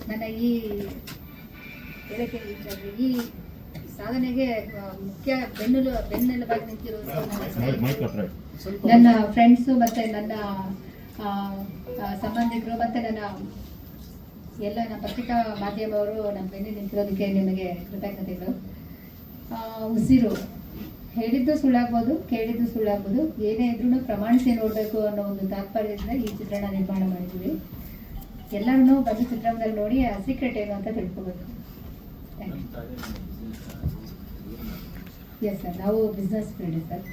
ನನ್ನ ಈ ಇದಕ್ಕೆ ಈ ಸಾಧನೆಗೆ ಮುಖ್ಯ ಬೆನ್ನೆಲುಬಾಗಿ ನಿಂತಿರುವುದು ನನ್ನ ಫ್ರೆಂಡ್ಸು ಮತ್ತು ನನ್ನ ಸಂಬಂಧಿಕರು ಮತ್ತು ನನ್ನ ಪತ್ರಿಕಾ ಮಾಧ್ಯಮವರು ನಮ್ಮ ಬೆನ್ನಿ ನಿಂತಿರೋದಕ್ಕೆ ನಿಮಗೆ ಕೃತಜ್ಞತೆಗಳು. ಉಸಿರು ಹೇಳಿದ್ದು ಸುಳ್ಳಾಗ್ಬೋದು, ಕೇಳಿದ್ದು ಸುಳ್ಳಾಗ್ಬೋದು, ಏನೇ ಇದ್ರೂ ಪ್ರಮಾಣಿಸಿ ನೋಡಬೇಕು ಅನ್ನೋ ಒಂದು ತಾತ್ಪರ್ಯದಿಂದ ಈ ಚಿತ್ರಣ ನಿರ್ಮಾಣ ಮಾಡಿದ್ವಿ. ಎಲ್ಲರನ್ನೂ ಬಂದು ಚಿತ್ರದಲ್ಲಿ ನೋಡಿ ಆ ಸೀಕ್ರೆಟ್ ಏನು ಅಂತ ತಿಳ್ಕೋಬೇಕು. ಎಸ್ ಸರ್, ನಾವು ಬಿಸ್ನೆಸ್ ಫೀಲ್ಡ್ ಸರ್.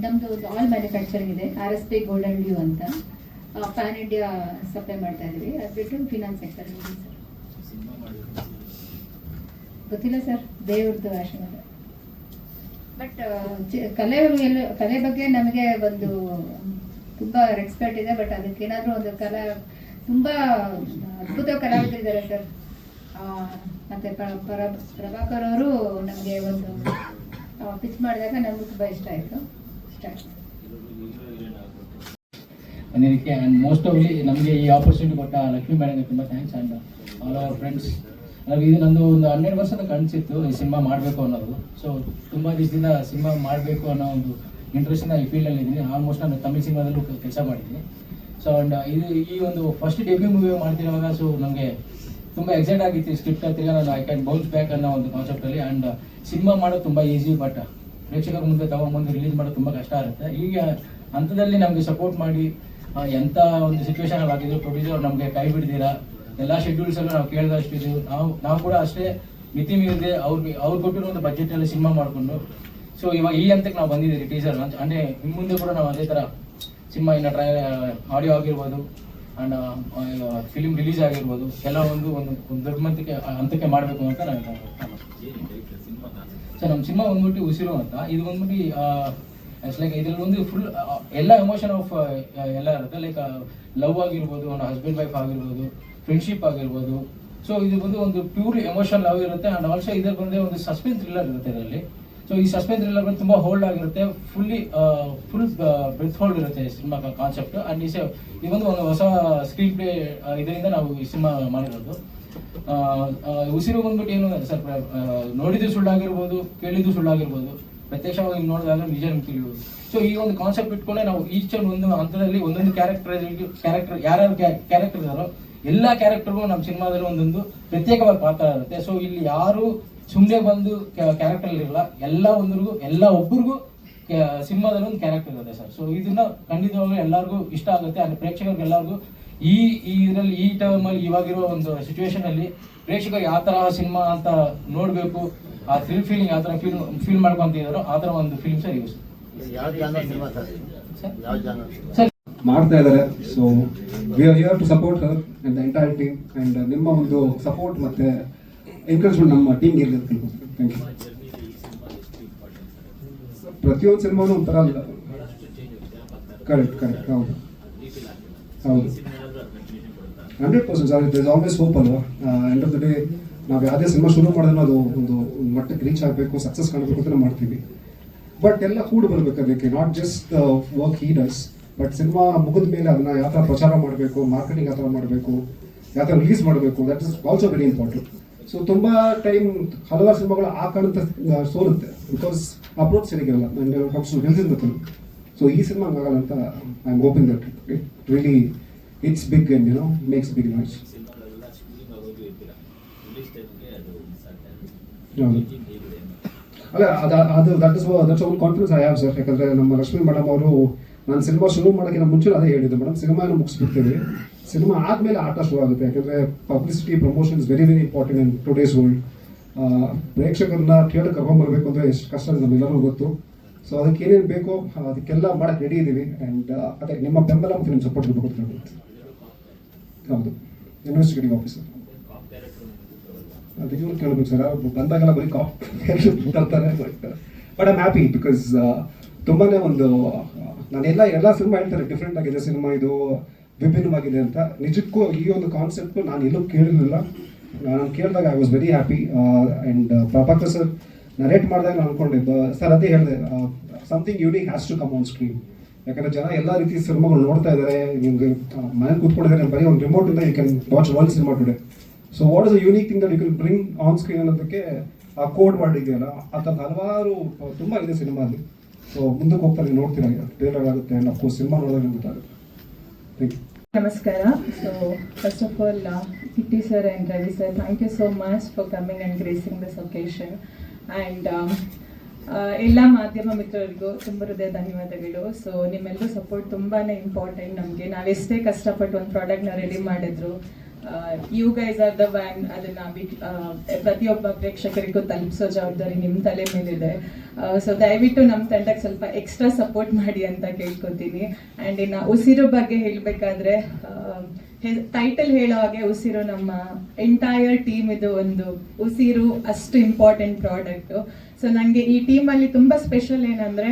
ನಮ್ಮದು ಒಂದು ಆಲ್ ಮ್ಯಾನುಫ್ಯಾಕ್ಚರಿಂಗ್ ಇದೆ, RSP ಗೋಲ್ಡನ್ ಡ್ಯೂ ಅಂತ ಪ್ಯಾನ್ ಇಂಡಿಯಾ ಸಪ್ಲೈ ಮಾಡ್ತಾ ಇದ್ವಿ. ಅದು ಬಿಟ್ಟು ಫಿನಾನ್ಸ್ ಸೆಕ್ಟರ್ ಇದೆ ಸರ್. ಗೊತ್ತಿಲ್ಲ ಸರ್, ದೇವ್ರದ್ದು ಆಶೀರ್ವಾದ. ಬಟ್ ಕಲೆ ಬಗ್ಗೆ ನಮಗೆ ಒಂದು ತುಂಬ ರೆಸ್ಪೆಕ್ಟ್ ಇದೆ. ಬಟ್ ಅದಕ್ಕೇನಾದರೂ ಒಂದು ತುಂಬ ಅದ್ಭುತ ಕಲಾವಿದರಿದ್ದಾರೆ ಸರ್. ಮತ್ತು ಪ್ರಭಾಕರ್ ಅವರು ನಮಗೆ ಒಂದು ಪಿಚ್ ಮಾಡಿದಾಗ ನಮಗೂ ತುಂಬ ಇಷ್ಟ ಆಯಿತು. ಅದಕ್ಕೆ ಆ್ಯಂಡ್ ಮೋಸ್ಟ್ ಆಫ್ಲಿ ನಮಗೆ ಈ ಆಪರ್ಚುನಿಟಿ ಕೊಟ್ಟ ಲಕ್ಷ್ಮೀ ಮೇಡಮ್ಗೆ ತುಂಬ thanks. And all our friends. ಇದು ನಂದು ಒಂದು 12 ವರ್ಷದ ಕನಸಿತ್ತು ಈ ಸಿನಿಮಾ ಮಾಡಬೇಕು ಅನ್ನೋದು. ಸೊ ತುಂಬ ದಿವಸದಿಂದ ಸಿನಿಮಾ ಮಾಡಬೇಕು ಅನ್ನೋ ಒಂದು ಇಂಟ್ರೆಸ್ಟ್ನ ಈ ಫೀಲ್ಡಲ್ಲಿ ಇದ್ದೀನಿ. ಆಲ್ಮೋಸ್ಟ್ ನಾನು ತಮಿಳ್ ಸಿನಿಮಾದಲ್ಲೂ ಕೆಲಸ ಮಾಡಿದ್ದೀನಿ. ಸೊ ಆ್ಯಂಡ್ ಈ ಒಂದು ಫಸ್ಟ್ ಡೆಬ್ಯೂ ಮೂವಿ ಮಾಡ್ತಿರುವಾಗ ಸೊ ನಮಗೆ ತುಂಬ ಎಕ್ಸೈಟ್ ಆಗಿತ್ತು. ಸ್ಕ್ರಿಪ್ಟ್ ಹತ್ತಿರ ನಾನು ಐ ಕ್ಯಾನ್ ಬೌನ್ಸ್ ಬ್ಯಾಕ್ ಅನ್ನೋ ಒಂದು ಕಾನ್ಸೆಪ್ಟಲ್ಲಿ. ಆ್ಯಂಡ್ ಸಿನಿಮಾ ಮಾಡೋದು ತುಂಬ ಈಸಿ, ಬಟ್ ಪ್ರೇಕ್ಷಕರ ಮುಂದೆ ತಗೊಂಬಂದು ರಿಲೀಸ್ ಮಾಡೋದು ತುಂಬ ಕಷ್ಟ ಆಗುತ್ತೆ. ಈಗ ಹಂತದಲ್ಲಿ ನಮಗೆ ಸಪೋರ್ಟ್ ಮಾಡಿ ಎಂಥ ಒಂದು ಸಿಚುವೇಶನ್ ಆಗಿದ್ರು ಪ್ರೊಡ್ಯೂಸರ್ ನಮಗೆ ಕೈ ಬಿಡ್ದಿರಾ ಎಲ್ಲ ಶೆಡ್ಯೂಲ್ಸಲ್ಲೂ ನಾವು ಕೇಳಿದಷ್ಟು ಇದು ನಾವು ಕೂಡ ಅಷ್ಟೇ ಮಿತಿ ಮೀರಿದೆ ಅವ್ರು ಕೊಟ್ಟಿರೋ ಒಂದು ಬಜೆಟಲ್ಲಿ ಸಿನಿಮಾ ಮಾಡಿಕೊಂಡು ಸೊ ಇವಾಗ ಈ ಹಂತಕ್ಕೆ ನಾವು ಬಂದಿದ್ದೀವಿ. ಟೀಸರ್ ಲಾಂಚ್ ಅಂದರೆ ಇನ್ನು ಮುಂದೆ ಕೂಡ ನಾವು ಅದೇ ಥರ ಸಿನಿಮಾ ಇನ್ನು ಆಡಿಯೋ ಆಗಿರ್ಬೋದು ಆ್ಯಂಡ್ ಫಿಲಿಮ್ ರಿಲೀಸ್ ಆಗಿರ್ಬೋದು ಎಲ್ಲ ಒಂದು ದೊಡ್ಡ ಹಂತಕ್ಕೆ ಮಾಡಬೇಕು ಅಂತ ನಾನು. ಸೊ ನಮ್ಮ ಸಿನಿಮಾ ಬಂದ್ಬಿಟ್ಟು ಉಸಿರು ಅಂತ. ಇದು ಬಂದ್ಬಿಟ್ಟು ಇಟ್ಸ್ ಲೈಕ್ ಇದರಲ್ಲಿ ಒಂದು ಫುಲ್ ಎಲ್ಲ ಎಮೋಷನ್ ಆಫ್ ಎಲ್ಲ ಇರುತ್ತೆ. ಲೈಕ್ ಲವ್ ಆಗಿರ್ಬೋದು, ಒಂದು ಹಸ್ಬೆಂಡ್ ವೈಫ್ ಆಗಿರ್ಬೋದು, ಫ್ರೆಂಡ್ಶಿಪ್ ಆಗಿರ್ಬೋದು. ಸೊ ಇದು ಬಂದು ಒಂದು ಪ್ಯೂರ್ ಎಮೋಷನ್ ಲವ್ ಇರುತ್ತೆ. ಆ್ಯಂಡ್ ಆಲ್ಸೋ ಇದರ ಬಂದರೆ ಒಂದು ಸಸ್ಪೆನ್ಸ್ ಥ್ರಿಲ್ಲರ್ ಇರುತ್ತೆ ಇದರಲ್ಲಿ. ಸೊ ಈ ಸಸ್ಪೆನ್ಸ್ ಥ್ರಿಲ್ಲರ್ ಬಂದು ತುಂಬ ಹೋಲ್ಡ್ ಆಗಿರುತ್ತೆ, ಫುಲ್ ಬ್ರೆತ್ ಹೋಲ್ಡ್ ಇರುತ್ತೆ ಸಿನಿಮಾ ಕಾನ್ಸೆಪ್ಟ್. ಆ್ಯಂಡ್ ಇದೊಂದು ಹೊಸ ಸ್ಕ್ರೀನ್ ಪ್ಲೇ ಇದರಿಂದ ನಾವು ಈ ಸಿನಿಮಾ ಮಾಡಿರೋದು. ಉಸಿರು ಬಂದ್ಬಿಟ್ಟು ಏನು ಸರ್, ನೋಡಿದ್ದು ಸುಳ್ಳಾಗಿರ್ಬೋದು, ಕೇಳಿದ್ದು ಸುಳ್ಳಾಗಿರ್ಬೋದು, ಪ್ರತ್ಯಕ್ಷವಾಗಿ ನೋಡಿದಾಗ ನಿಜ ನಮ್ಗೆ ತಿಳಿಯೋದು. ಸೊ ಈ ಒಂದು ಕಾನ್ಸೆಪ್ಟ್ ಇಟ್ಕೊಂಡೆ ನಾವು ಈಚ್ ಒಂದು ಹಂತದಲ್ಲಿ ಒಂದೊಂದು ಕ್ಯಾರೆಕ್ಟರ್ ಯಾರ್ಯಾರು ಕ್ಯಾರೆಕ್ಟರ್ ಇದ್ದಾರೋ ಎಲ್ಲ ಕ್ಯಾರೆಕ್ಟರ್ಗೂ ನಮ್ಮ ಸಿನಿಮಾದಲ್ಲಿ ಒಂದೊಂದು ಪ್ರತ್ಯೇಕವಾದ ಪಾತ್ರ ಇರುತ್ತೆ. ಸೊ ಇಲ್ಲಿ ಯಾರು ಸುಮ್ಮನೆ ಬಂದು ಕ್ಯಾರೆಕ್ಟರ್ ಇರಲ್ಲ, ಎಲ್ಲ ಒಬ್ಬರಿಗೂ ಸಿನಿಮಾದಲ್ಲಿ ಒಂದು ಕ್ಯಾರೆಕ್ಟರ್ ಇರುತ್ತೆ ಸರ್. ಸೊ ಇದನ್ನ ಖಂಡಿತವಾಗ್ಲೂ ಎಲ್ಲರಿಗೂ ಇಷ್ಟ ಆಗುತ್ತೆ. ಅಂದರೆ ಪ್ರೇಕ್ಷಕರಿಗೆ ಎಲ್ಲರಿಗೂ ಇದರಲ್ಲಿ ಈ ಟೈಮಲ್ಲಿ ಇವಾಗಿರೋ ಒಂದು ಸಿಚುವೇಶನ್ ಅಲ್ಲಿ ಪ್ರೇಕ್ಷಕರು ಯಾವ ಥರ ಸಿನಿಮಾ ಅಂತ ನೋಡಬೇಕು, ಆ ಫೀಲಿಂಗ್ ಯಾವ ಥರ ಫೀಲ್ ಮಾಡ್ಕೊಂತಿದ್ದಾರೋ ಆ ಥರ ಒಂದು ಫಿಲ್ಮ್ ಸರ್ ಇವು ಸರ್ ಮಾಡ್ತಾ ಇದ್ದಾರೆ. So we are here to support her and the entire team. And ನಿಮ್ಮ ಒಂದು ಸಪೋರ್ಟ್ ಮತ್ತೆ ಎನ್ಕರೇಜ್ಮೆಂಟ್ ನಮ್ಮ ಟೀಮ್ಗೆ ಇರಲಿ. Thank you. ಪ್ರತಿಯೊಂದು ಸಿನಿಮಾನು ಒಂಥರ ಕರೆಕ್ಟ್ ಹೌದು 100% sir. It is always hope ಅಲ್ವಾ. ಎಂಡ್ ಆಫ್ ದ ಡೇ ನಾವು ಯಾವುದೇ ಸಿನಿಮಾ ಶುರು ಮಾಡಿದ್ರೆ ಅದು ಒಂದು ಮಟ್ಟಕ್ಕೆ ರೀಚ್ ಆಗಬೇಕು, ಸಕ್ಸಸ್ ಕಾಣಬೇಕು ಅಂತ ಮಾಡ್ತೀವಿ. ಬಟ್ ಎಲ್ಲ ಕೂಡ ಬರಬೇಕು ಅದಕ್ಕೆ. Not just work he does, but cinema ಮುಗಿದ ಮೇಲೆ ಅದನ್ನ ಯಾವ ಥರ ಪ್ರಚಾರ ಮಾಡಬೇಕು, ಮಾರ್ಕೆಟಿಂಗ್ ಯಾವ ಥರ ಮಾಡಬೇಕು, ಯಾವ ಥರ ರಿಲೀಸ್ ಮಾಡಬೇಕು, that is also very important. So ತುಂಬ ಟೈಮ್ ಹಲವಾರು ಸಿನಿಮಾಗಳು ಆ ಕಾರಣದ ಸೋರುತ್ತೆ, ಬಿಕಾಸ್ ಅಪ್ರೋಚ್ ಸರಿಗಿರಲ್ಲ ನನಗೆ comes to release in the film. So ಈ ಸಿನಿಮಾ ಹಂಗಾಗಲ್ಲ ಅಂತ I am hoping that it really it's big and makes big noise. ಅಲ್ಲ ಅದು ದಟ್ಸ್ ಒಂದು ಕಾನ್ಫಿಡೆನ್ಸ್ ಐ ಹ್ಯಾವ್ ಸರ್. ಯಾಕಂದರೆ ನಮ್ಮ ಲಕ್ಷ್ಮೀ ಮೇಡಮ್ ಅವರು ನಾನು ಸಿನಿಮಾ ಶುರು ಮಾಡೋಕ್ಕಿಂತ ಮುಂಚೆ ಅದೇ ಹೇಳಿದ್ದೆ, ಮೇಡಮ್ ಸಿನಿಮಾನ ಮುಗಿಸ್ಬಿಡ್ತೇವೆ, ಸಿನಿಮಾ ಆದಮೇಲೆ ಆಟ ಶುರು ಆಗುತ್ತೆ. ಯಾಕಂದರೆ publicity promotion is very important in today's world. ಪ್ರೇಕ್ಷಕರನ್ನ ಥಿಯೇಟರ್ ಕರ್ಕೊಂಡ್ಬರ್ಬೇಕು ಅಂದರೆ ಎಷ್ಟು ಕಷ್ಟ ನಮ್ಮೆಲ್ಲರಿಗೂ ಗೊತ್ತು. ಸೊ ಅದಕ್ಕೆ ಏನೇನು ಬೇಕೋ ಅದಕ್ಕೆಲ್ಲ ಮಾಡೋಕ್ಕೆ ರೆಡಿ ಇದ್ದೀವಿ. ಆ್ಯಂಡ್ ಅದೇ ನಿಮ್ಮ ಬೆಂಬಲ ಮತ್ತು ನಿಮ್ಮ ಸಪೋರ್ಟ್ ಇರಬೇಕು. ಹೌದು, ಇನ್ವೆಸ್ಟಿಗೇಟಿಂಗ್ ಆಫೀಸರ್ ಅದಕ್ಕೆ ಇವ್ರು ಕೇಳಬೇಕು ಸರ್. ಬಂದಾಗೆಲ್ಲ ಬರೀ ತರ್ತಾರೆ. ಬಟ್ ಐಮ್ ಹ್ಯಾಪಿ ಬಿಕಾಸ್ ತುಂಬಾ ಒಂದು ಎಲ್ಲ ಸಿನಿಮಾ ಹೇಳ್ತಾರೆ ಡಿಫ್ರೆಂಟ್ ಆಗಿದೆ ಸಿನಿಮಾ, ಇದು ವಿಭಿನ್ನವಾಗಿದೆ ಅಂತ. ನಿಜಕ್ಕೂ ಈ ಒಂದು ಕಾನ್ಸೆಪ್ಟ್ ನಾನು ಎಲ್ಲೂ ಕೇಳಿರಲಿಲ್ಲ. ನಾನು ಕೇಳಿದಾಗ I was very happy. And Prabhakar sir narrate ಮಾಡಿದಾಗ ನಾನು ಅನ್ಕೊಂಡಿದ್ದೆ ಸರ್, ಅದೇ ಹೇಳಿದೆ, something unique has to come on screen. ಯಾಕಂದ್ರೆ ಜನ ಎಲ್ಲ ರೀತಿ ಸಿನಿಮಾಗಳು ನೋಡ್ತಾ ಇದ್ದಾರೆ. ನಿಮ್ಗೆ ಮನೆ ಕೂತ್ಕೊಂಡಿದ್ದಾರೆ, ಬರೀ ಒಂದು ರಿಮೋಟ್ ಇಂದ you can watch one cinema today. So what is a unique thing that you can bring on screen ಅನ್ನೋದಕ್ಕೆ ಆ ಕೋಡ್ ವರ್ಡ್ ಇದೆಯಲ್ಲ, ಆ ಥರದ ಹಲವಾರು ತುಂಬ ಇದೆ ಸಿನಿಮಾ ಅಲ್ಲಿ. ಸೊ ಮುಂದಕ್ಕೆ ಹೋಗ್ತಾ ನೀವು ನೋಡ್ತೀರಾ, ಟ್ರೇಲರ್ ಆಗುತ್ತೆ ಆ್ಯಂಡ್ ಅಫ್ಕೋರ್ಸ್ ಸಿನಿಮಾ ನೋಡೋದ್ರೆ ಗೊತ್ತಾಗುತ್ತೆ. Thank you. ನಮಸ್ಕಾರ. So first of all, Kitty sir and Ravi sir, thank you so much for coming and gracing this occasion. And ಎಲ್ಲ ಮಾಧ್ಯಮ ಮಿತ್ರರಿಗೂ ತುಂಬ ಹೃದಯ ಧನ್ಯವಾದಗಳು. ಸೊ ನಿಮ್ಮೆಲ್ಲರೂ ಸಪೋರ್ಟ್ ತುಂಬಾ ಇಂಪಾರ್ಟೆಂಟ್ ನಮಗೆ. ನಾವೆಷ್ಟೇ ಕಷ್ಟಪಟ್ಟು ಒಂದು ಪ್ರಾಡಕ್ಟ್ನ ರೆಡಿ ಮಾಡಿದ್ರು, you guys are the one, ಅದನ್ನ ಪ್ರತಿಯೊಬ್ಬ ಪ್ರೇಕ್ಷಕರಿಗೂ ತಲುಪಿಸೋ ಜವಾಬ್ದಾರಿ ನಿಮ್ಮ ತಲೆ ಮೇಲಿದೆ. ಸೊ ದಯವಿಟ್ಟು ನಮ್ಮ ತಂಡಕ್ಕೆ ಸ್ವಲ್ಪ ಎಕ್ಸ್ಟ್ರಾ ಸಪೋರ್ಟ್ ಮಾಡಿ ಅಂತ ಕೇಳ್ಕೊತೀನಿ. ಆ್ಯಂಡ್ ಇನ್ನು ಉಸಿರು ಬಗ್ಗೆ ಹೇಳಬೇಕಾದ್ರೆ, ಟೈಟಲ್ ಹೇಳೋ ಹಾಗೆ ಉಸಿರು ನಮ್ಮ ಎಂಟೈರ್ ಟೀಮ್ ಇದು ಒಂದು ಉಸಿರು ಅಷ್ಟು ಇಂಪಾರ್ಟೆಂಟ್ ಪ್ರಾಡಕ್ಟು. ಸೊ ನನಗೆ ಈ ಟೀಮಲ್ಲಿ ತುಂಬ ಸ್ಪೆಷಲ್ ಏನಂದರೆ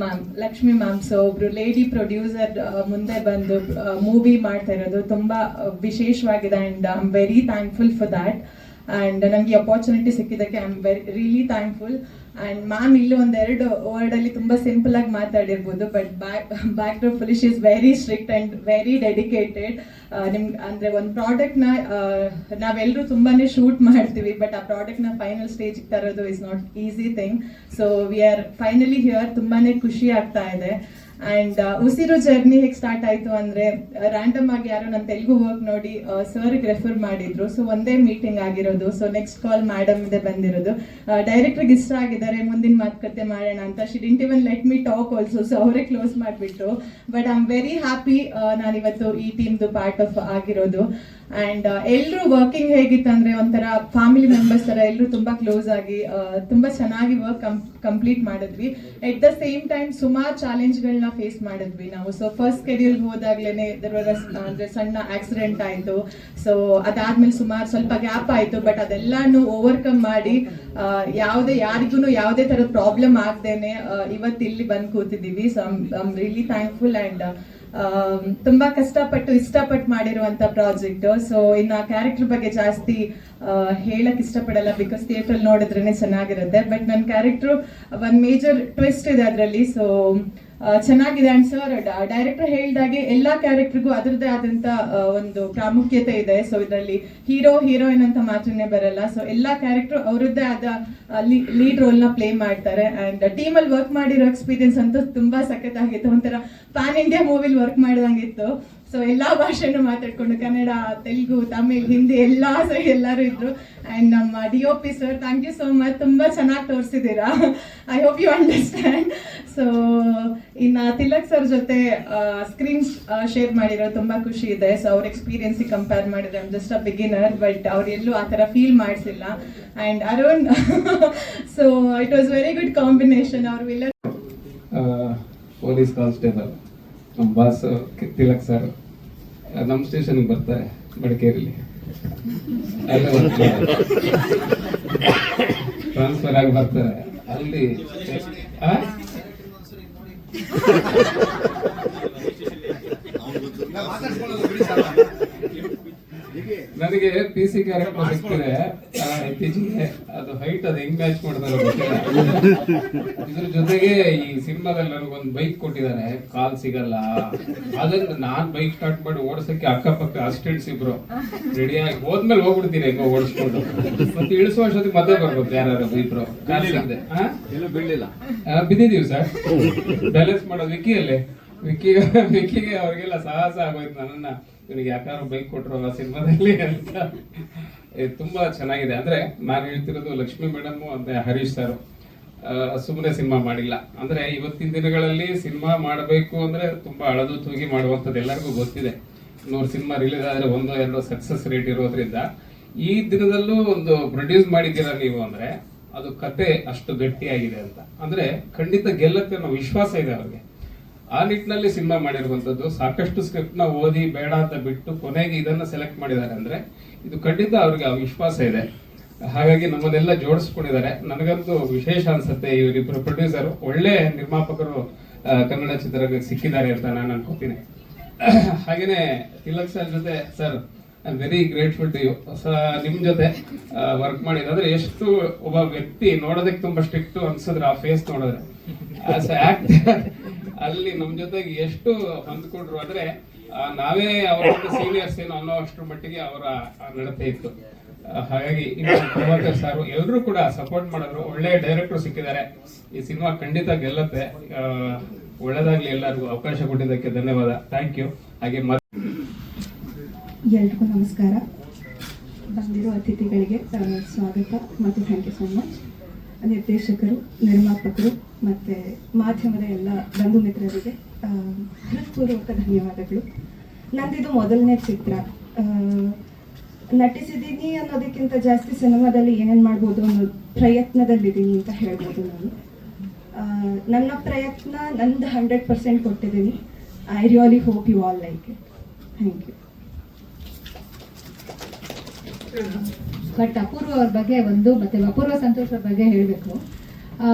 ಮ್ಯಾಮ್ ಲಕ್ಷ್ಮಿ ಮ್ಯಾಮ್. ಸೊ ಒಬ್ರು ಲೇಡಿ ಪ್ರೊಡ್ಯೂಸರ್ ಮುಂದೆ ಬಂದು ಮೂವಿ ಮಾಡ್ತಾ ಇರೋದು ತುಂಬ ವಿಶೇಷವಾಗಿದೆ. And I am very thankful for that. And ನನಗೆ ಅಪಾರ್ಚುನಿಟಿ ಸಿಕ್ಕಿದ್ದಕ್ಕೆ I am really thankful. And ma'am ಇಲ್ಲಿ ಒಂದೆರಡು ವರ್ಡಲ್ಲಿ ತುಂಬ ಸಿಂಪಲ್ ಆಗಿ ಮಾತಾಡಿರ್ಬೋದು, but backdrop full she is very strict and very dedicated. ನಿಮ್ಗೆ ಅಂದರೆ ಒಂದು ಪ್ರಾಡಕ್ಟ್ನ ನಾವೆಲ್ಲರೂ ತುಂಬಾ ಶೂಟ್ ಮಾಡ್ತೀವಿ, ಬಟ್ ಆ ಪ್ರಾಡಕ್ಟ್ನ ಫೈನಲ್ ಸ್ಟೇಜಿಗೆ ತರೋದು is not easy thing. So we R finally here. ತುಂಬಾ ಖುಷಿ ಆಗ್ತಾ ಇದೆ. ಆ್ಯಂಡ್ ಉಸಿರು ಜರ್ನಿ ಹೇಗೆ ಸ್ಟಾರ್ಟ್ ಆಯಿತು ಅಂದರೆ, ರ್ಯಾಂಡಮ್ ಆಗಿ ಯಾರೋ ನನ್ನ ತೆಲುಗು ವರ್ಕ್ ನೋಡಿ ಸರ್ಗೆ ರೆಫರ್ ಮಾಡಿದ್ರು. ಸೊ ಒಂದೇ ಮೀಟಿಂಗ್ ಆಗಿರೋದು. ಸೊ ನೆಕ್ಸ್ಟ್ ಕಾಲ್ ಮೇಡಮ್ ಇದೆ ಬಂದಿರೋದು. ಡೈರೆಕ್ಟ್ರಿಗೆ ಇಷ್ಟ ಆಗಿದ್ದಾರೆ, ಮುಂದಿನ ಮಾತುಕತೆ ಮಾಡೋಣ ಅಂತ. She didn't even let me talk also. So ಅವರೇ ಕ್ಲೋಸ್ ಮಾಡಿಬಿಟ್ರು. But I am very happy ನಾನಿವತ್ತು ಈ ಟೀಮ್ದು ಪಾರ್ಟ್ ಆಫ್ ಆಗಿರೋದು. ಆ್ಯಂಡ್ ಎಲ್ಲರೂ ವರ್ಕಿಂಗ್ ಹೇಗಿತ್ತಂದ್ರೆ ಒಂಥರ ಫ್ಯಾಮಿಲಿ ಮೆಂಬರ್ಸ್ ಥರ ಎಲ್ಲರೂ ತುಂಬ ಕ್ಲೋಸ್ ಆಗಿ ತುಂಬ ಚೆನ್ನಾಗಿ ವರ್ಕ್ ಕಂಪ್ಲೀಟ್ ಮಾಡಿದ್ವಿ. ಎಟ್ ದ ಸೇಮ್ ಟೈಮ್ ಸುಮಾರು ಚಾಲೆಂಜ್ಗಳನ್ನ ಫೇಸ್ ಮಾಡಿದ್ವಿ ನಾವು. ಸೊ ಫಸ್ಟ್ ಸ್ಕೆಡ್ಯೂಲ್ಗೆ ಹೋದಾಗ್ಲೇ ಅಂದರೆ ಸಣ್ಣ ಆಕ್ಸಿಡೆಂಟ್ ಆಯಿತು. ಸೊ ಅದಾದ್ಮೇಲೆ ಸ್ವಲ್ಪ ಗ್ಯಾಪ್ ಆಯಿತು. ಬಟ್ ಅದೆಲ್ಲಾನು ಓವರ್ಕಮ್ ಮಾಡಿ ಯಾರಿಗೂ ಯಾವುದೇ ಥರದ ಪ್ರಾಬ್ಲಮ್ ಆಗ್ದೇನೆ ಇವತ್ತು ಇಲ್ಲಿ ಬಂದು ಕೂತಿದ್ದೀವಿ. So I am really thankful. And ತುಂಬಾ ಕಷ್ಟಪಟ್ಟು ಇಷ್ಟಪಟ್ಟು ಮಾಡಿರುವಂತ ಪ್ರಾಜೆಕ್ಟ್. ಸೊ ಇನ್ನು ಕ್ಯಾರೆಕ್ಟರ್ ಬಗ್ಗೆ ಜಾಸ್ತಿ ಹೇಳಕ್ ಇಷ್ಟಪಡಲ್ಲ, ಬಿಕಾಸ್ ಥಿಯೇಟರ್ ನೋಡಿದ್ರೇನೆ ಚೆನ್ನಾಗಿರುತ್ತೆ. ಬಟ್ ನನ್ನ ಕ್ಯಾರೆಕ್ಟರ್ ಒಂದು ಮೇಜರ್ ಟ್ವಿಸ್ಟ್ ಇದೆ ಅದರಲ್ಲಿ. ಸೊ ಚೆನ್ನಾಗಿದೆ. ಅಂಡ್ ಸರ್ ಡೈರೆಕ್ಟರ್ ಹೇಳ್ದಾಗೆ ಎಲ್ಲಾ ಕ್ಯಾರೆಕ್ಟರ್ಗೂ ಅದರದ್ದೇ ಆದಂತ ಒಂದು ಪ್ರಾಮುಖ್ಯತೆ ಇದೆ. ಸೊ ಇದರಲ್ಲಿ ಹೀರೋ ಹೀರೋಯಿನ್ ಅಂತ ಮಾತ್ರನೇ ಬರಲ್ಲ. ಸೊ ಎಲ್ಲಾ ಕ್ಯಾರೆಕ್ಟರ್ ಅವರದ್ದೇ ಆದ ಲೀಡ್ ರೋಲ್ ನ ಪ್ಲೇ ಮಾಡ್ತಾರೆ. ಅಂಡ್ ಟೀಮ್ ಅಲ್ಲಿ ವರ್ಕ್ ಮಾಡಿರೋ ಎಕ್ಸ್ಪೀರಿಯನ್ಸ್ ಅಂತೂ ತುಂಬಾ ಸಖತ್ತಾಗಿತ್ತು. ಒಂಥರ ಪ್ಯಾನ್ ಇಂಡಿಯಾ ಮೂವಿಲಿ ವರ್ಕ್ ಮಾಡಿದಂಗಿತ್ತು. ಸೊ ಎಲ್ಲಾ ಭಾಷೆನೂ ಮಾತಾಡ್ಕೊಂಡು ಕನ್ನಡ, ತೆಲುಗು, ತಮಿಳ್, ಹಿಂದಿ ಎಲ್ಲರೂ ಇದ್ರು. ಅಂಡ್ ನಮ್ಮ DOP sir, thank you so much. ತುಂಬಾ ಚೆನ್ನಾಗಿ ತೋರಿಸಿದ್ದೀರಾ. I hope you understand. So ಇನ್ನು ತಿಲಕ್ ಸರ್ ಜೊತೆ ಸ್ಕ್ರೀನ್ ಶೇರ್ ಮಾಡಿರೋ ತುಂಬಾ ಖುಷಿ ಇದೆ. ಸೊ ಅವ್ರ ಎಕ್ಸ್ಪೀರಿಯನ್ಸ್ ಕಂಪೇರ್ ಮಾಡಿದ್ರೆ I am just a beginner, but ಅವ್ರೆಲ್ಲೂ ಆ ಥರ ಫೀಲ್ ಮಾಡಿಸಿಲ್ಲ. And Arun, so it was very good combination. ಅವ್ರ ವಿಲನ್ ಪೊಲೀಸ್ ಕಾನ್ಸ್ಟೇಬಲ್ ನಮ್ಮ ಬಾಸ್ ತಿಲಕ್ ಸರ್ ನಮ್ಮ ಸ್ಟೇಷನ್ಗೆ ಬರ್ತಾರೆ, ಮಡಿಕೇರಿಲಿ. ಟ್ರಾನ್ಸ್ಫರ್ ಆಗಿ ಬರ್ತಾರೆ ಅಲ್ಲಿ. ನನಗೆ PC ಕ್ಯಾರೆಕ್ಟರ್ ಸಿಗ್ತದೆ ಇತ್ತೀಚೆಗೆ. ಅದು ಹೈಟ್ ಅದು ಹೆಂಗ್ ಮ್ಯಾಚ್ ಮಾಡ್ತಾರೆ ಗೊತ್ತಿಲ್ಲ. ಇದ್ರ ಜೊತೆಗೆ ಈ ಸಿನಿಮಾದಲ್ಲಿ ನನಗೊಂದು ಬೈಕ್ ಕೊಟ್ಟಿದ್ದಾರೆ, ಕಾಲ್ ಸಿಗಲ್ಲ. ಅದನ್ನ ನಾನ್ ಬೈಕ್ ಸ್ಟಾರ್ಟ್ ಮಾಡಿ ಓಡಿಸಕ್ಕೆ ಅಕ್ಕಪಕ್ಕ ಅಸಿಸ್ಟೆಂಟ್ಸ್ ಇಬ್ರು ರೆಡಿಯಾಗಿ ಹೋದ್ಮೇಲೆ ಹೋಗ್ಬಿಡ್ತೀನಿ ಹೆಂಗೋ ಓಡಿಸ್ಕೊಂಡು. ಮತ್ತೆ ಇಳಿಸುವ ಅಷ್ಟೊತ್ತಿಗೆ ಮತ್ತೆ ಬರ್ಬೇಕು ಯಾರು ಇಬ್ರು. ಕಾಲ್ ಸಿಗದೆ ಬಿದ್ದಿದೀವಿ ಸರ್. ಬ್ಯಾಲೆನ್ಸ್ ಮಾಡೋದು ವಿಕ್ಕಿಗೆ ಅವ್ರಿಗೆಲ್ಲ ಸಾಹಸ ಆಗೋಯ್ತು. ನನ್ನನ್ನ ಇವನಿಗೆ ಯಾಕಾದ್ರು ಬೈಕ್ ಕೊಟ್ಟರು ಆ ಸಿನಿಮಾದಲ್ಲಿ ಅಂತ. ತುಂಬಾ ಚೆನ್ನಾಗಿದೆ. ಅಂದ್ರೆ ನಾನು ಹೇಳ್ತಿರೋದು ಲಕ್ಷ್ಮಿ ಮೇಡಮ್ ಮತ್ತೆ ಹರೀಶ್ ಸರ್ ಸುಮ್ಮನೆ ಸಿನಿಮಾ ಮಾಡಿಲ್ಲ. ಅಂದ್ರೆ ಇವತ್ತಿನ ದಿನಗಳಲ್ಲಿ ಸಿನಿಮಾ ಮಾಡಬೇಕು ಅಂದ್ರೆ ತುಂಬಾ ಅಳದು ತೂಗಿ ಮಾಡುವಂಥದ್ದು ಎಲ್ಲರಿಗೂ ಗೊತ್ತಿದೆ. 100 ಸಿನಿಮಾ ರಿಲೀಸ್ ಆದ್ರೆ 1-2 ಸಕ್ಸಸ್ ರೇಟ್ ಇರೋದ್ರಿಂದ ಈ ದಿನದಲ್ಲೂ ಒಂದು ಪ್ರೊಡ್ಯೂಸ್ ಮಾಡಿದ್ದೀರಾ ನೀವು ಅಂದ್ರೆ ಅದು ಕತೆ ಅಷ್ಟು ಗಟ್ಟಿಯಾಗಿದೆ ಅಂತ. ಅಂದ್ರೆ ಖಂಡಿತ ಗೆಲ್ಲಕ್ಕೆ ಅನ್ನೋ ವಿಶ್ವಾಸ ಇದೆ ಅವ್ರಿಗೆ. ಆ ನಿಟ್ಟಿನಲ್ಲಿ ಸಿನಿಮಾ ಮಾಡಿರುವಂತದ್ದು. ಸಾಕಷ್ಟು ಸ್ಕ್ರಿಪ್ಟ್ ನ ಓದಿ ಬೇಡ ಅಂತ ಬಿಟ್ಟು ಕೊನೆಗೆ ಇದನ್ನ ಸೆಲೆಕ್ಟ್ ಮಾಡಿದ್ದಾರೆ ಅಂದ್ರೆ ಇದು ಖಂಡಿತ ಅವ್ರಿಗೆ ಆ ವಿಶ್ವಾಸ ಇದೆ. ಹಾಗಾಗಿ ನಮ್ಮನ್ನೆಲ್ಲ ಜೋಡಿಸ್ಕೊಂಡಿದ್ದಾರೆ. ನನಗಂತೂ ವಿಶೇಷ ಅನ್ಸುತ್ತೆ ಇವರಿಬ್ಬರು ಪ್ರೊಡ್ಯೂಸರ್ ಒಳ್ಳೆ ನಿರ್ಮಾಪಕರು ಕನ್ನಡ ಚಿತ್ರರಂಗಕ್ಕೆ ಸಿಕ್ಕಿದ್ದಾರೆ ಅಂತ ನಾನು ಅನ್ಕೋತೀನಿ. ಹಾಗೇನೆ ತಿಲಕ್ ಸರ್ ಜೊತೆ sir I am very grateful to you. ನಿಮ್ ಜೊತೆ ವರ್ಕ್ ಮಾಡಿದ್ರೆ ಅಂದ್ರೆ ಎಷ್ಟು ಒಬ್ಬ ವ್ಯಕ್ತಿ ನೋಡೋದಕ್ಕೆ ತುಂಬಾ ಸ್ಟ್ರಿಕ್ಟ್ ಅನ್ಸಿದ್ರೆ ಆ ಫೇಸ್ ನೋಡಿದ್ರೆ ಅಲ್ಲಿ ನಮ್ಮ ಜೊತೆಗೆ ಎಷ್ಟು ಹೊಂದ್ಕೊಂಡ್ರು ಅಂದ್ರೆ ನಾವೇ ಅವರ ಸೀನಿಯರ್ಸ್ ಏನು ಅನ್ನೋ ಅಷ್ಟರ ಮಟ್ಟಿಗೆ ಅವರ ನಡತೆ ಇತ್ತು. ಹಾಗಾಗಿ ಇನ್ನು ಪ್ರಭಾಕರ್ ಸಾರು ಎಲ್ಲರೂ ಕೂಡ ಸಪೋರ್ಟ್ ಮಾಡಿದ್ರು. ಒಳ್ಳೆ ಡೈರೆಕ್ಟರ್ ಸಿಕ್ಕಿದ್ದಾರೆ. ಈ ಸಿನಿಮಾ ಖಂಡಿತ ಗೆಲ್ಲುತ್ತೆ. ಒಳ್ಳೇದಾಗ್ಲಿ, ಎಲ್ಲರಿಗೂ ಅವಕಾಶ ಕೊಟ್ಟಿದ್ದಕ್ಕೆ ಧನ್ಯವಾದ. Thank you. ಹಾಗೆ ಎಲ್ರಿಗೂ ನಮಸ್ಕಾರ. ಬಂದಿರೋ ಅತಿಥಿಗಳಿಗೆ ಸ್ವಾಗತ ಮತ್ತು ಥ್ಯಾಂಕ್ ಯು ಸೋ ಮಚ್. ನಿರ್ದೇಶಕರು, ನಿರ್ಮಾಪಕರು ಮತ್ತು ಮಾಧ್ಯಮದ ಎಲ್ಲ ಬಂಧು ಮಿತ್ರರಿಗೆ ಹೃತ್ಪೂರ್ವಕ ಧನ್ಯವಾದಗಳು. ನಂದಿದು ಮೊದಲನೇ ಚಿತ್ರ. ನಟಿಸಿದ್ದೀನಿ ಅನ್ನೋದಕ್ಕಿಂತ ಜಾಸ್ತಿ ಸಿನಿಮಾದಲ್ಲಿ ಏನೇನು ಮಾಡ್ಬೋದು ಅನ್ನೋ ಪ್ರಯತ್ನದಲ್ಲಿದ್ದೀನಿ ಅಂತ ಹೇಳ್ಬೋದು ನಾನು. ನನ್ನ ಪ್ರಯತ್ನ ನಂದು 100% ಕೊಟ್ಟಿದ್ದೀನಿ. I really hope you all like it. Thank you. But Apoorva ಅವ್ರ ಬಗ್ಗೆ ಮತ್ತೆ ಅಪೂರ್ವ ಸಂತೋಷ್ ಅವ್ರ ಬಗ್ಗೆ ಹೇಳಬೇಕು.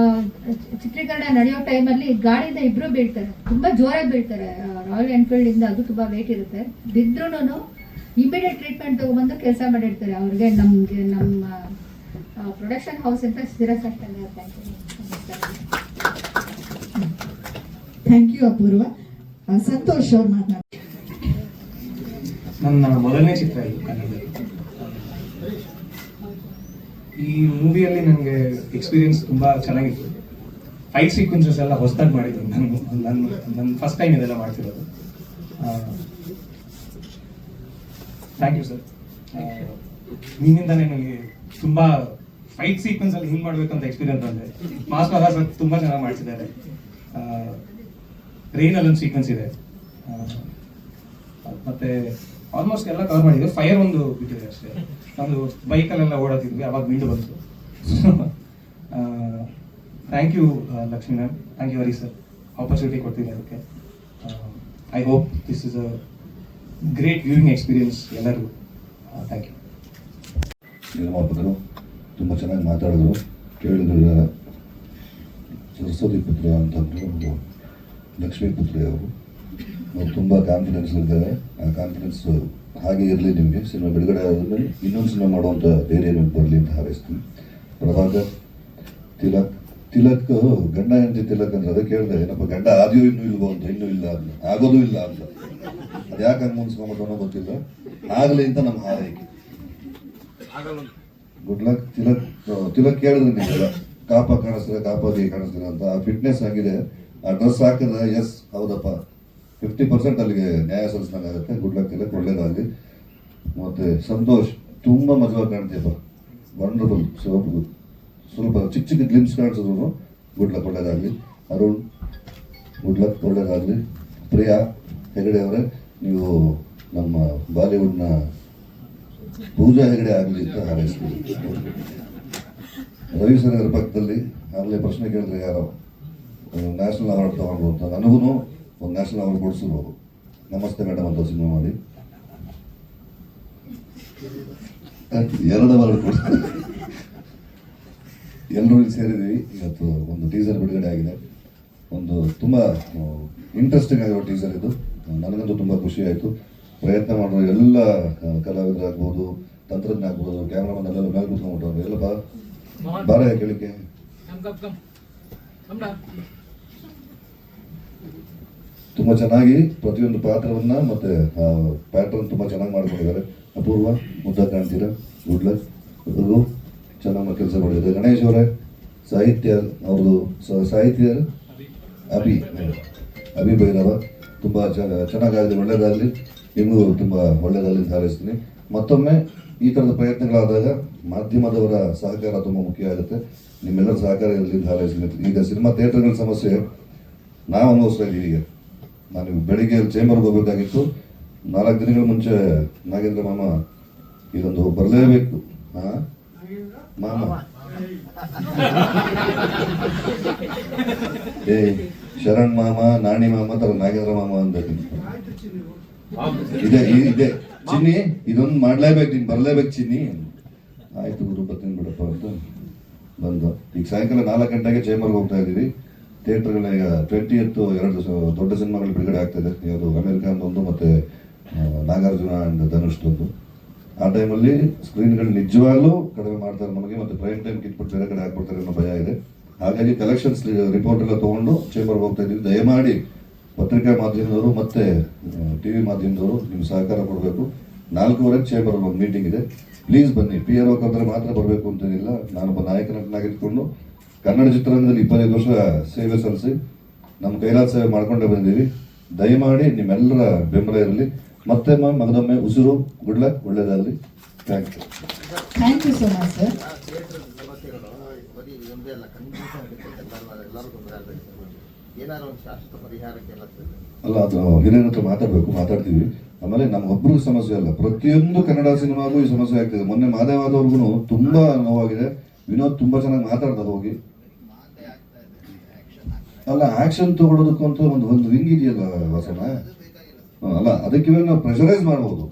ಚಿತ್ರೀಕರಣ ನಡೆಯೋ ಟೈಮಲ್ಲಿ ಗಾಡಿಯಿಂದ ಇಬ್ರು ಬೀಳ್ತಾರೆ, ತುಂಬಾ ಜೋರಾಗಿ ಬೀಳ್ತಾರೆ. ರಾಯಲ್ ಎನ್ಫೀಲ್ಡ್ ಇಂದ ಅದು ತುಂಬಾ ವೇಟ್ ಇರುತ್ತೆ. ಬಿದ್ರೂ ಇಮಿಡಿಯೇಟ್ ಟ್ರೀಟ್ಮೆಂಟ್ ತಗೊಂಡ್ಬಂದು ಕೆಲಸ ಮಾಡಿರ್ತಾರೆ. ಅವ್ರಿಗೆ ನಮ್ಮ ಪ್ರೊಡಕ್ಷನ್ ಹೌಸ್ ಅಂತ ಸಿರಸ್ ಅಷ್ಟೇ. ಥ್ಯಾಂಕ್ ಯು ಅಪೂರ್ವ. ಸಂತೋಷ್ ಅವ್ರು ಮಾತನಾಡಿ. ನನ್ನ ಮೊದಲನೇ ಚಿತ್ರ ಇದು ಕನ್ನಡದಲ್ಲಿ. ಈ ಮೂವಿಯಲ್ಲಿ ನನಗೆ ಎಕ್ಸ್ಪೀರಿಯನ್ಸ್ ತುಂಬ ಚೆನ್ನಾಗಿತ್ತು. ಫೈಟ್ ಸೀಕ್ವೆನ್ಸಸ್ ಎಲ್ಲ ಹೊಸದಾಗಿ ಮಾಡಿದ್ದೀನಿ. ನನ್ನ ಫಸ್ಟ್ ಟೈಮ್ ಇದೆಲ್ಲ ಮಾಡ್ತಿರೋದು. Thank you sir. ನಿಮ್ಮಿಂದಾನೇ ನನಗೆ ತುಂಬ ಫೈಟ್ ಸೀಕ್ವೆನ್ಸ್ ಅಲ್ಲಿ ಹಿಂಗೆ ಮಾಡಬೇಕು ಅಂತ ಎಕ್ಸ್ಪೀರಿಯನ್ಸ್ ಬಂದೆ. ಮಾಸ್ ಮಗ ಸರ್ ತುಂಬ ಚೆನ್ನಾಗಿ ಮಾಡ್ತಿದ್ದಾರೆ. ರೈನಲ್ಲಿ ಒಂದು ಸೀಕ್ವೆನ್ಸ್ ಇದೆ. ಮತ್ತೆ ಆಲ್ಮೋಸ್ಟ್ ಎಲ್ಲ ಕವರ್ ಮಾಡಿದ್ವಿ. ಫೈರ್ ಒಂದು ಬಿಟ್ಟಿದೆ ಅಷ್ಟೇ. ಒಂದು ಬೈಕಲ್ಲೆಲ್ಲ ಓಡಾಡ್ತಿದ್ವಿ, ಅವಾಗ ವಿಂಡ್ ಬಂತು. Thank you Lakshmi ma'am. Thank you Hari sir, opportunity ಕೊಡ್ತಿದ್ದೆ ಅದಕ್ಕೆ. I hope this is a great viewing experience ಎಲ್ಲರಿಗೂ. Thank you. ನಿರ್ಮಾಪಕರು ತುಂಬ ಚೆನ್ನಾಗಿ ಮಾತಾಡಿದ್ರು. ಕೇಳಿದ್ರು ಸರಸ್ವತಿ ಪುತ್ರ ಅಂತಂದ್ರು ಲಕ್ಷ್ಮೀ ಪುತ್ರಿ ಅವರು. ಅವ್ರು ತುಂಬ ಕಾನ್ಫಿಡೆನ್ಸ್ ಇದ್ದಾರೆ. ಆ ಕಾನ್ಫಿಡೆನ್ಸ್ ಹಾಗೆ ಇರಲಿ. ನಿಮಗೆ ಸಿನಿಮಾ ಬಿಡುಗಡೆ ಆದಮೇಲೆ ಇನ್ನೊಂದು ಸಿನಿಮಾ ಮಾಡುವಂಥ ಧೈರ್ಯ ನಿಮ್ಗೆ ಬರಲಿ ಅಂತ ಹಾರೈಸ್ತೀನಿ. ಪ್ರಭಾಕರ್, ತಿಲಕ್ ಗಂಡ ಹೆಂಡತಿ ತಿಲಕ್ ಅಂದ್ರೆ ಅದೇ ಕೇಳಿದೆ, ಏನಪ್ಪ ಗಂಡ ಆದ್ಯೋ ಇನ್ನೂ ಇಲ್ವೋ ಅಂತ. ಇನ್ನೂ ಇಲ್ಲ ಅಂತ, ಆಗೋದು ಇಲ್ಲ ಅಂತ. ಅದು ಯಾಕೆ ಹಂಗೆ ಮುನ್ಸ್ಕೊಂಬಿಟ್ಟನೋ ಗೊತ್ತಿಲ್ಲ. ಆಗಲಿ ಅಂತ ನಮ್ಮ ಹಾರೈಕೆ. Good luck. ತಿಲಕ್ ಕೇಳಿದ್ರೆ ನೀವೆಲ್ಲ ಕಾಪ ಕಾಣಿಸ್ತೀರ, ಕಾಪಾಗಿ ಕಾಣಿಸ್ತೀರ ಅಂತ. ಆ ಫಿಟ್ನೆಸ್ ಆಗಿದೆ. ಆ ಡ್ರೆಸ್ ಹಾಕಿದ್ರೆ ಎಸ್ ಹೌದಪ್ಪ 50% ಅಲ್ಲಿಗೆ ನ್ಯಾಯ ಸಲ್ಲಿಸಿದಂಗಾಗುತ್ತೆ. ಗುಡ್ ಲಕ್ ತಿಲಕ್, ಒಳ್ಳೇದಾಗಲಿ. ಮತ್ತೆ ಸಂತೋಷ್ ತುಂಬ ಮಜವಾಗಿ ಕಾಣ್ತೀಯಪ್ಪ, ವಂಡರ್ಫುಲ್. ಸ್ವಲ್ಪ ಚಿಕ್ಕ ಚಿಕ್ಕ ಗ್ಲಿಮ್ಸ್ ಕಾಣಿಸಿದ್ರು ಗುಡ್ ಲಕ್, ಒಳ್ಳೇದಾಗಲಿ. ಅರುಣ್ ಗುಡ್ ಲಕ್, ಒಳ್ಳೇದಾಗಲಿ. ಪ್ರಿಯಾ ಹೆಗಡೆ ಅವರೇ, ನೀವು ನಮ್ಮ ಬಾಲಿವುಡ್ನ ಪೂಜಾ ಹೆಗಡೆ ಆಗಲಿ ಅಂತ ಹಾರೈಸ್ತೀವಿ. ರವಿ ಸರ್ ಪಕ್ಕದಲ್ಲಿ ಆಗಲೇ ಪ್ರಶ್ನೆ ಕೇಳಿದ್ರೆ ಯಾರೋ ನ್ಯಾಷನಲ್ ಅವಾರ್ಡ್ ತಗೊಂಡು ಅಂತ. ನನಗೂ ಒಂದು ನ್ಯಾಷನಲ್ ಅವಾರ್ಡ್ ಕೊಡಿಸ್ಬೋದು. ನಮಸ್ತೆ ಮೇಡಮ್ ಅಂತ ಸಿನಿಮಾ ಮಾಡಿ 2 ಅವಾರ್ಡ್ ಕೊಡ್ತಾರೆ. ಎಲ್ಲರೂ ಇಲ್ಲಿ ಸೇರಿದ್ದೀವಿ. ಇವತ್ತು ಒಂದು ಟೀಸರ್ ಬಿಡುಗಡೆ ಆಗಿದೆ. ಒಂದು ತುಂಬ ಇಂಟ್ರೆಸ್ಟಿಂಗ್ ಆಗಿರೋ ಟೀಸರ್ ಇದು. ನನಗಂತೂ ತುಂಬ ಖುಷಿ ಆಯಿತು. ಪ್ರಯತ್ನ ಮಾಡೋ ಎಲ್ಲ ಕಲಾವಿದರಾಗ್ಬೋದು, ತಂತ್ರಜ್ಞ ಆಗ್ಬೋದು, ಕ್ಯಾಮ್ರಾಮನ್ ಎಲ್ಲ ಮೇಲೆ ಕೂತ್ಕೊಂಡ್ಬಿಟ್ಟವ್ರು. ಎಲ್ಲ ಬಾರ ಕೇಳಿಕೆ ತುಂಬ ಚೆನ್ನಾಗಿ ಪ್ರತಿಯೊಂದು ಪಾತ್ರವನ್ನ ಮತ್ತೆ ಪ್ಯಾಟರ್ನ್ ತುಂಬ ಚೆನ್ನಾಗಿ ಮಾಡ್ಕೊಂಡಿದ್ದಾರೆ. ಅಪೂರ್ವ ಮುದ್ದ ಕಾಣ್ತೀರಾ, ಗುಡ್ ಲಕ್. ಚೆನ್ನಾಗಿ ಕೆಲಸ ಮಾಡಿದ್ದಾರೆ. ಗಣೇಶ್ ಅವರೇ ಸಾಹಿತ್ಯ, ಅವ್ರದ್ದು ಸಾಹಿತ್ಯ ಅಭಿ ಭೈರವ ತುಂಬ ಚೆನ್ನಾಗಾಗಲಿ, ಒಳ್ಳೇದಾಗಲಿ. ನಿಮಗೂ ತುಂಬ ಒಳ್ಳೇದಾಗಲಿ ಅಂತ ಹಾರೈಸ್ತೀನಿ. ಮತ್ತೊಮ್ಮೆ ಈ ಥರದ ಪ್ರಯತ್ನಗಳಾದಾಗ ಮಾಧ್ಯಮದವರ ಸಹಕಾರ ತುಂಬ ಮುಖ್ಯ ಆಗುತ್ತೆ. ನಿಮ್ಮೆಲ್ಲರ ಸಹಕಾರ ಇರಲಿ ಅಂತ ಹಾರೈಸ್ತೀನಿ. ಈಗ ಸಿನಿಮಾ ಥಿಯೇಟರ್ಗಳ ಸಮಸ್ಯೆ ನಾವು ಅನುಭವಿಸ್ತಾ ಇದ್ದೀವಿ. ಈಗ ನಾನು ಬೆಳಿಗ್ಗೆ ಚೇಂಬರ್ಗೆ ಹೋಗ್ಬೇಕಾಗಿತ್ತು. 4 ದಿನಗಳ ಮುಂಚೆ ನಾಗೇಂದ್ರ ಮಾಮ ಇದೊಂದು ಬರಲೇಬೇಕು ಮಾಮ ಶರಣ್ ಮಾಮ, ನಾಣಿ ಮಾಮ ತರ ನಾಗೇಂದ್ರ ಮಾಮ ಅಂತ ಇದೆ ಚಿನ್ನಿ, ಇದೊಂದು ಮಾಡ್ಲೇಬೇಕು, ನೀನ್ ಬರ್ಲೇಬೇಕು ಚಿನ್ನಿ. ಆಯ್ತು ಗುರು ಬರ್ತೀನಿ ಬಿಡಪ್ಪ ಅಂತ ಬಂದು ಈಗ ಸಾಯಂಕಾಲ 4 ಗಂಟೆಗೆ ಚೇಂಬರ್ಗೆ ಹೋಗ್ತಾ ಇದ್ದೀವಿ. ಥಿಯೇಟರ್ಗಳ ಈಗ 20th 2 ದೊಡ್ಡ ಸಿನಿಮಾಗಳು ಬಿಡುಗಡೆ ಆಗ್ತಾಯಿದೆ. ಯಾವುದು ಅಮೆರಿಕನ್ ಒಂದು ಮತ್ತೆ ನಾಗಾರ್ಜುನ ಅಂಡ್ ಧನುಷ್ದೊಂದು. ಆ ಟೈಮಲ್ಲಿ ಸ್ಕ್ರೀನ್ಗಳು ನಿಜವಾಗ್ಲೂ ಕಡಿಮೆ ಮಾಡ್ತಾರೆ ನಮಗೆ, ಮತ್ತೆ ಪ್ರೈಮ್ ಟೈಮ್ ಕಿಟ್ಬಿಟ್ಟು ಬೇರೆ ಕಡೆ ಹಾಕ್ಬಿಡ್ತಾರೆ ಅನ್ನೋ ಭಯ ಇದೆ. ಹಾಗಾಗಿ ಕಲೆಕ್ಷನ್ಸ್ ರಿಪೋರ್ಟ್ ಎಲ್ಲ ತೊಗೊಂಡು ಚೇಂಬರ್ಗೆ ಹೋಗ್ತಾ ಇದ್ದೀವಿ. ದಯಮಾಡಿ ಪತ್ರಿಕಾ ಮಾಧ್ಯಮದವರು ಮತ್ತು ಟಿ ವಿ ಮಾಧ್ಯಮದವರು ನಿಮ್ಮ ಸಹಕಾರ ಕೊಡಬೇಕು. 4:15 ಚೇಂಬರಲ್ಲಿ ಒಂದು ಮೀಟಿಂಗ್ ಇದೆ, ಪ್ಲೀಸ್ ಬನ್ನಿ. ಪಿ ಆರ್ ಒ ಮಾತ್ರ ಬರಬೇಕು ಅಂತೇನಿಲ್ಲ. ನಾನೊಬ್ಬ ನಾಯಕ ನಟನಾಗಿದ್ದುಕೊಂಡು ಕನ್ನಡ ಚಿತ್ರರಂಗದಲ್ಲಿ 25 ವರ್ಷ ಸೇವೆ ಸಲ್ಲಿಸಿ ನಮ್ಮ ಕೈಲಾದ ಸೇವೆ ಮಾಡ್ಕೊಂಡೇ ಬಂದಿದ್ದೀವಿ. ದಯಮಾಡಿ ನಿಮ್ಮೆಲ್ಲರ ಬೆಂಬಲ ಇರಲಿ. ಮತ್ತೆ ಮಗದೊಮ್ಮೆ ಉಸಿರು, ಗುಡ್ ಲಕ್, ಒಳ್ಳೆಯದಾಗಲಿ. Thank you. Thank you so much sir. ಅಲ್ಲ, ಅದು ಹಿರಿಯರ ಹತ್ರ ಮಾತಾಡ್ತೀವಿ. ಆಮೇಲೆ ನಮ್ಗೊಬ್ರಿಗೂ ಸಮಸ್ಯೆ ಅಲ್ಲ, ಪ್ರತಿಯೊಂದು ಕನ್ನಡ ಸಿನಿಮಾಗೂ ಈ ಸಮಸ್ಯೆ ಆಗ್ತಿದೆ. ಮೊನ್ನೆ ಮಾದೇವಾದವ್ರಿಗೂ ತುಂಬಾ ನೋವಾಗಿದೆ. ವಿನೋದ್ ತುಂಬಾ ಚೆನ್ನಾಗಿ ಮಾತಾಡ್ದ ಹೋಗಿ. ಅಲ್ಲ, ಆಕ್ಷನ್ ತಗೊಳ್ಳೋದಕ್ಕಂತ ಒಂದು ವಿಂಗ್ ಇದೆಯಲ್ಲ ವಾಸನ. ಅಲ್ಲ, ಅದಕ್ಕೆ ನಾವು ಪ್ರೆಷರೈಸ್ ಮಾಡ್ಬೋದು.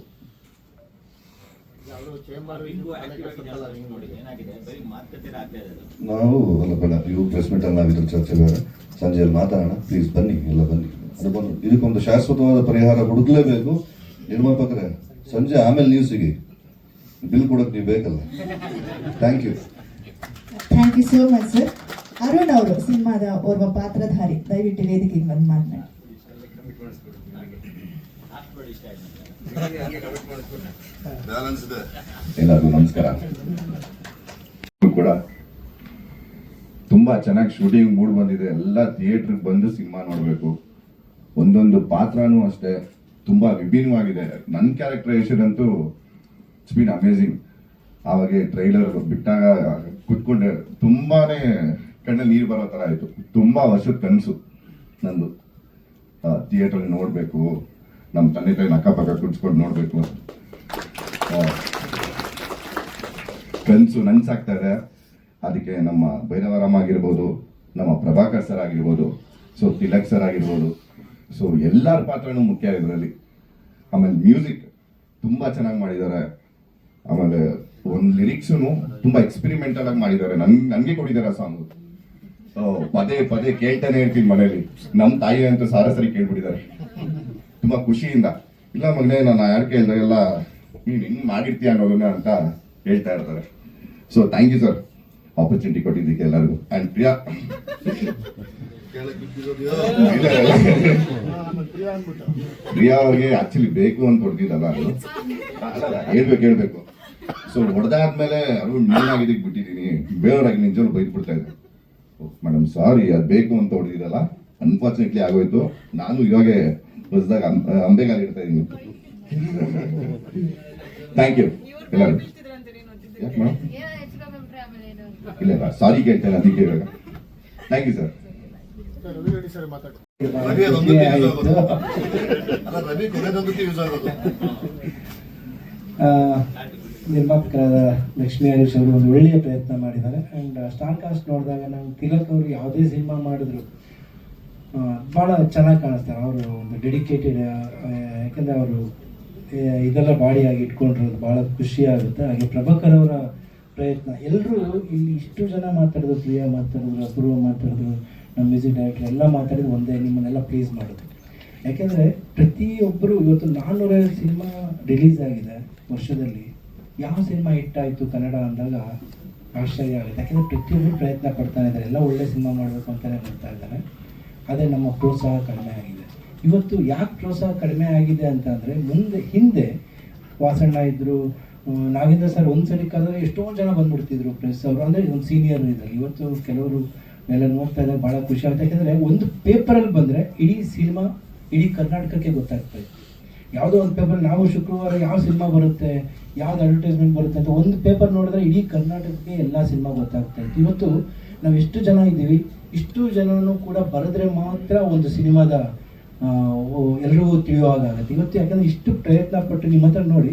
ನಾವು ಅಲ್ಲ ಬೇಡ, ಇವು ಪ್ರೆಸ್ ಮೀಟ್ ಅಲ್ಲಿ ನಾವಿದ್ರ ಚರ್ಚೆ ಬೇಡ, ಸಂಜೆಯಲ್ಲಿ ಮಾತಾಡೋಣ. ಪ್ಲೀಸ್ ಬನ್ನಿ, ಎಲ್ಲ ಬನ್ನಿ. ಇದಕ್ಕೊಂದು ಶಾಶ್ವತವಾದ ಪರಿಹಾರ ಹುಡುಕ್ಲೇಬೇಕು. ನಿರ್ಮಾಪಕರೇ, ಸಂಜೆ ಆಮೇಲೆ ನೀವು ಸಿಗಿ, ಬಿಲ್ ಕೊಡೋಕೆ ನೀವು ಬೇಕಲ್ಲ. Thank you. Thank you so much sir. Arun ಅವರು ಸಿನಿಮಾದ ಓರ್ವ ಪಾತ್ರಧಾರಿ, ದಯವಿಟ್ಟು ವೇದಿಕೆಗೆ ಬಂದು ಮಾತನಾಡಿ. ಎಲ್ಲರಿಗೂ ನಮಸ್ಕಾರ. ಕೂಡ ತುಂಬಾ ಚೆನ್ನಾಗಿ ಶೂಟಿಂಗ್ ಮೂಡ್ ಬಂದಿದೆ. ಎಲ್ಲ ಥಿಯೇಟರ್ಗೆ ಬಂದು ಸಿನಿಮಾ ನೋಡಬೇಕು. ಒಂದೊಂದು ಪಾತ್ರನೂ ಅಷ್ಟೇ ತುಂಬಾ ವಿಭಿನ್ನವಾಗಿದೆ. ನನ್ನ ಕ್ಯಾರೆಕ್ಟರೈಸೇಷನ್ ಅಂತೂ ಇಟ್ಸ್ ಬೀನ್ ಅಮೇಝಿಂಗ್. ಆವಾಗ ಟ್ರೈಲರ್ ಬಿಟ್ಟಾಗ ಕುತ್ಕೊಂಡೆ ತುಂಬಾನೇ ಕಣ್ಣಲ್ಲಿ ನೀರು ಬರೋ ಥರ ಆಯಿತು. ತುಂಬಾ ವರ್ಷದ ಕನಸು ನಂದು, ಥಿಯೇಟರ್ ನೋಡಬೇಕು, ನಮ್ಮ ತಂದೆ ತಾಯಿನ ಅಕ್ಕಪಕ್ಕ ಕುಡಿಸ್ಕೊಂಡು ನೋಡಬೇಕು. ಕನಸು ನನ್ಸಾಗ್ತಾ ಇದೆ. ಅದಕ್ಕೆ ನಮ್ಮ ಭೈರವರಾಮ್ ಆಗಿರ್ಬೋದು, ನಮ್ಮ ಪ್ರಭಾಕರ್ ಸರ್ ಆಗಿರ್ಬೋದು, ಸೊ ತಿಲಕ್ ಸರ್ ಆಗಿರ್ಬೋದು, ಸೊ ಎಲ್ಲರ ಪಾತ್ರನೂ ಮುಖ್ಯ ಇದರಲ್ಲಿ. ಆಮೇಲೆ ಮ್ಯೂಸಿಕ್ ತುಂಬಾ ಚೆನ್ನಾಗಿ ಮಾಡಿದ್ದಾರೆ. ಆಮೇಲೆ ಒಂದು ಲಿರಿಕ್ಸು ತುಂಬಾ ಎಕ್ಸ್ಪೆರಿಮೆಂಟಲ್ ಆಗಿ ಮಾಡಿದ್ದಾರೆ. ನನಗೆ ಕೊಟ್ಟಿದ್ದಾರೆ ಆ ಸಾಂಗು. ಪದೇ ಪದೇ ಕೇಳ್ತಾನೆ ಇರ್ತೀನಿ ಮನೇಲಿ. ನಮ್ಮ ತಾಯಿ ಅಂತೂ ಸಾರಸರಿ ಕೇಳ್ಬಿಟ್ಟಿದ್ದಾರೆ ತುಂಬಾ ಖುಷಿಯಿಂದ. ಇಲ್ಲ ಮಗನೇ, ನಾನು ಯಾರು ಕೇಳಿದಾಗೆಲ್ಲ ನೀನು ಹಿಂಗ್ ಮಾಡಿರ್ತೀಯ ಅನ್ನೋದನ್ನ ಅಂತ ಹೇಳ್ತಾ ಇರ್ತಾರೆ. So thank you sir, opportunity ಕೊಟ್ಟಿದ್ದಕ್ಕೆ ಎಲ್ಲರಿಗೂ. ಅಂಡ್ ಪ್ರಿಯಾ ಅವ್ರಿಗೆ ಆಕ್ಚುಲಿ ಬೇಕು ಅಂತ ಹೊಡೆದಿದ್ದಲ್ಲ, ಅದು ಹೇಳ್ಬೇಕು. ಸೊ ಹೊಡೆದಾದ್ಮೇಲೆ ಅದು ನೀನಾಗಿದ್ದಕ್ಕೆ ಬಿಟ್ಟಿದ್ದೀನಿ, ಬೇರೆಯವ್ರಾಗಿ ನಿಜವೂ ಬೈದ್ಬಿಡ್ತಾ ಇದ್ದೆ. ಮೇಡಮ್ ಸಾರಿ, ಅದು ಬೇಕು ಅಂತ ಹೊಡೆದಿದ್ದಲ್ಲ, ಅನ್ಫಾರ್ಚುನೇಟ್ಲಿ ಆಗೋಯ್ತು. ನಾನು ಇವಾಗ ಹೊಸದಾಗ ಅಂಬೆಗಾಲಿ ಇಡ್ತಾ ಇದ್ದೀನಿ. ಥ್ಯಾಂಕ್ ಯು ಎಲ್ಲರಿಗೂ. ಯಾಕೆ ಮೇಡಮ್? ಇಲ್ಲ, ಸಾರಿ ಕೇಳ್ತೇನೆ ಅದಕ್ಕೆ ಇವಾಗ. Thank you sir. ನಿರ್ಮಾಪಕರಾದ ಲಕ್ಷ್ಮೀ ಹರೀಶ್ ಅವರು ಒಂದು ಒಳ್ಳೆಯ ಪ್ರಯತ್ನ ಮಾಡಿದ್ದಾರೆ. ಆ್ಯಂಡ್ ಸ್ಟಾರ್ ಕಾಸ್ಟ್ ನೋಡಿದಾಗ ನಾವು ತಿಲಕ್ ಅವರು ಯಾವುದೇ ಸಿನಿಮಾ ಮಾಡಿದ್ರು ಭಾಳ ಚೆನ್ನಾಗಿ ಕಾಣಿಸ್ತಾರೆ. ಅವರು ಒಂದು ಡೆಡಿಕೇಟೆಡ್, ಯಾಕೆಂದರೆ ಅವರು ಇದೆಲ್ಲ ಬಾಡಿಯಾಗಿ ಇಟ್ಕೊಂಡಿರೋದು ಭಾಳ ಖುಷಿಯಾಗುತ್ತೆ. ಹಾಗೆ ಪ್ರಭಾಕರ್ ಅವರ ಪ್ರಯತ್ನ, ಎಲ್ಲರೂ ಇಲ್ಲಿ ಇಷ್ಟು ಜನ ಮಾತಾಡಿದ್ರು, ಪ್ರಿಯಾ ಮಾತಾಡಿದ್ರು, ಅಪೂರ್ವ ಮಾತಾಡಿದ್ರು, ನಮ್ಮ ಮ್ಯೂಸಿಕ್ ಡೈರೆಕ್ಟರ್ ಎಲ್ಲ ಮಾತಾಡಿದ್ರು ಒಂದೇ, ನಿಮ್ಮನ್ನೆಲ್ಲ ಪ್ಲೀಸ್ ಮಾಡೋದು. ಯಾಕೆಂದರೆ ಪ್ರತಿಯೊಬ್ಬರು ಇವತ್ತು 450 ಸಿನಿಮಾ ರಿಲೀಸ್ ಆಗಿದೆ ವರ್ಷದಲ್ಲಿ. ಯಾವ ಸಿನಿಮಾ ಹಿಟ್ಟಾಯಿತು ಕನ್ನಡ ಅಂದಾಗ ಆಶ್ಚರ್ಯ ಆಗುತ್ತೆ. ಯಾಕೆಂದರೆ ಪ್ರತಿಯೊಬ್ಬರು ಪ್ರಯತ್ನ ಪಡ್ತಾನೆ ಇದ್ದಾರೆ, ಎಲ್ಲ ಒಳ್ಳೆ ಸಿನಿಮಾ ಮಾಡಬೇಕು ಅಂತಲೇ ಬರ್ತಾ ಇದ್ದಾರೆ. ಅದೇ ನಮ್ಮ ಪ್ರೋತ್ಸಾಹ ಕಡಿಮೆ ಆಗಿದೆ. ಇವತ್ತು ಯಾಕೆ ಪ್ರೋತ್ಸಾಹ ಕಡಿಮೆ ಆಗಿದೆ ಅಂತಂದರೆ, ಹಿಂದೆ ವಾಸಣ್ಣ ಇದ್ದರು, ನಾಗೇಂದ್ರ ಸರ್ ಒಂದ್ಸರಿ ಕಾಲದಲ್ಲಿ ಎಷ್ಟೊಂದು ಜನ ಬಂದ್ಬಿಡ್ತಿದ್ರು ಪ್ರೆಸ್ ಅವರು, ಅಂದರೆ ಒಂದು ಸೀನಿಯರ್ ಇದ್ದರು. ಇವತ್ತು ಕೆಲವರು ಎಲ್ಲ ನೋಡ್ತಾ ಇದ್ದಾಗ ಭಾಳ ಖುಷಿ ಆಗುತ್ತೆ. ಯಾಕೆಂದರೆ ಒಂದು ಪೇಪರಲ್ಲಿ ಬಂದರೆ ಇಡೀ ಸಿನಿಮಾ ಇಡೀ ಕರ್ನಾಟಕಕ್ಕೆ ಗೊತ್ತಾಗ್ತಾ ಇತ್ತು. ಯಾವುದೋ ಒಂದು ಪೇಪರ್ ನಾವು ಶುಕ್ರವಾರ ಯಾವ ಸಿನಿಮಾ ಬರುತ್ತೆ, ಯಾವ್ದು ಅಡ್ವರ್ಟೈಸ್ಮೆಂಟ್ ಬರುತ್ತೆ ಅಂತ ಒಂದು ಪೇಪರ್ ನೋಡಿದ್ರೆ ಇಡೀ ಕರ್ನಾಟಕಕ್ಕೆ ಎಲ್ಲ ಸಿನಿಮಾ ಗೊತ್ತಾಗ್ತಾ ಇತ್ತು. ಇವತ್ತು ನಾವು ಎಷ್ಟು ಜನ ಇದ್ದೀವಿ, ಇಷ್ಟು ಜನನೂ ಕೂಡ ಬರೆದ್ರೆ ಮಾತ್ರ ಒಂದು ಸಿನಿಮಾದ ಎಲ್ರಿಗೂ ತಿಳಿಯುವಾಗುತ್ತೆ ಇವತ್ತು. ಯಾಕಂದರೆ ಇಷ್ಟು ಪ್ರಯತ್ನ ಪಟ್ಟು ನಿಮ್ಮ ಹತ್ರ ನೋಡಿ